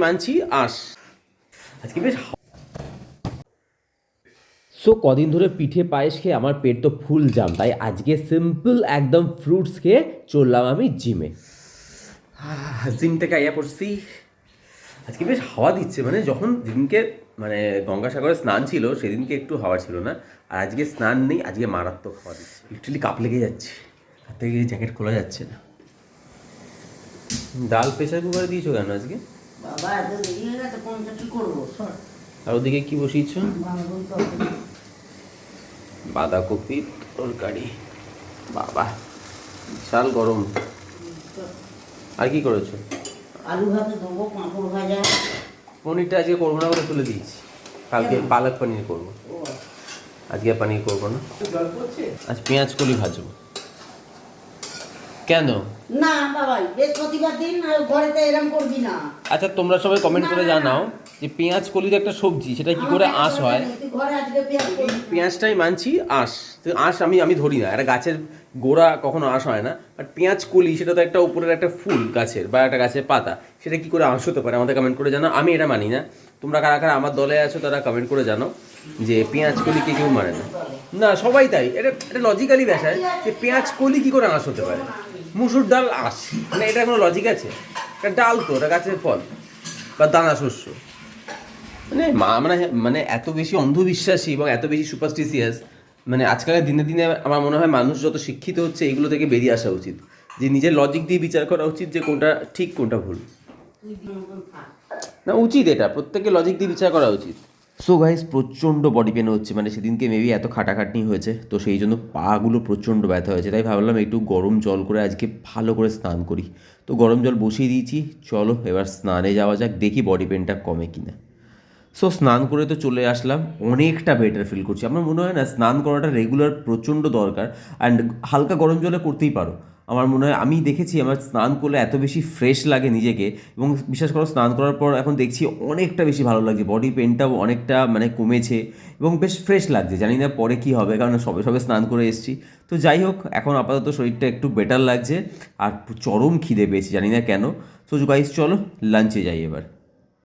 মানছি আস আজকে বেশ। সো কদিন ধরে পিঠে পায়েস খেয়ে আমার পেট তো ফুল জাম, তাই আজকে সিম্পল একদম ফ্রুটস খেয়ে চললাম আমি জিমে। জিম থেকে আইয়া পড়ছি। আজকে বেশ হাওয়া দিচ্ছে, মানে যখন যেদিনকে মানে গঙ্গাসাগরে স্নান ছিল সেদিনকে একটু হাওয়া ছিল না, আর আজকে স্নান নেই, আজকে মারাত্মক হাওয়া দিচ্ছে, লিটারালি কাপ লেগে যাচ্ছে, হাত থেকে জ্যাকেট খোলা যাচ্ছে না। ডাল প্রেসার কুকারে দিয়েছো কেন আজকে? বাবা এত দেরি হয়ে গেছে, কোনটা কি করবো? আর ওদিকে কি বসিয়েছ? বাঁধাকপির তরকারি। বাবা বিশাল গরম। আর কি করেছো? আলু ভাতে দেবো, পাঁপড় ভাজা। পনিরটা আজকে করবো না বলে তুলে দিয়েছি, কালকে পালক পনির করবো, আজকে পনির করবো না। আজ পেঁয়াজ কলি ভাজবো। কেন? না বাবাই, বৃহস্পতিবার দিন ঘরেতে এরম করবি না। আচ্ছা তোমরা সবাই কমেন্ট করে জানাও যে পেঁয়াজ কলির একটা সবজি, সেটা কি করে আঁশ হয়? পেঁয়াজটাই মানছি আঁশ, আঁশ আমি ধরি না, একটা গাছের গোড়া কখনো আঁশ হয় না, বাট পেঁয়াজ কলি সেটা তো একটা উপরের একটা ফুল গাছের বা একটা গাছের পাতা, সেটা কি করে আঁশ হতে পারে আমাদের কমেন্ট করে জানাও। আমি এটা মানি না, তোমরা কারা কারা আমার দলে আছো তারা কমেন্ট করে জানো যে পেঁয়াজ কলি কে কেউ মানে না। না সবাই তাই, এটা লজিক্যালি ব্যাসায় যে পেঁয়াজ কলি কি করে আঁশ হতে পারে, মুসুর ডাল আঁশ, মানে এটা কোনো লজিক আছে? এটা ডাল তো, এটা গাছের ফল বা দানা শস্য। মানে এত বেশি অন্ধবিশ্বাসী এবং এত বেশি সুপারস্টিসিয়াস, মানে আজকালের দিনে দিনে আমার মনে হয় মানুষ যত শিক্ষিত হচ্ছে এইগুলো থেকে বেরিয়ে আসা উচিত, যে নিজের লজিক দিয়ে বিচার করা উচিত যে কোনটা ঠিক কোনটা ভুল। না উচিত, এটা প্রত্যেকের লজিক দিয়ে বিচার করা উচিত। সো গাইস প্রচণ্ড বডি পেন হচ্ছে, মানে সেদিনকে মেবি এত খাটাখাটনি হয়েছে তো সেই জন্য পাগুলো প্রচণ্ড ব্যথা হয়েছে, তাই ভাবলাম একটু গরম জল করে আজকে ভালো করে স্নান করি। তো গরম জল বসিয়ে দিয়েছি, চলো এবার স্নানে যাওয়া যাক, দেখি বডি পেনটা কমে কিনা। সো স্নান করে তো চলে আসলাম, অনেকটা বেটার ফিল করছি। আমার মনে হয় না স্নান করাটা রেগুলার প্রচণ্ড দরকার, অ্যান্ড হালকা গরম জলে করতেই পারো। আমার মনে হয় আমি দেখেছি আমার স্নান করলে এত বেশি ফ্রেশ লাগে নিজেকে, এবং বিশেষ করে স্নান করার পর এখন দেখছি অনেকটা বেশি ভালো লাগছে, বডি পেনটাও অনেকটা মানে কমেছে এবং বেশ ফ্রেশ লাগছে। জানি না পরে কী হবে, কারণ সবে সবে স্নান করে এসেছি। তো যাই হোক, এখন আপাতত শরীরটা একটু বেটার লাগছে আর চরম খিদে পেয়েছি, জানি না কেন। সো গাইস চলো লাঞ্চে যাই এবার।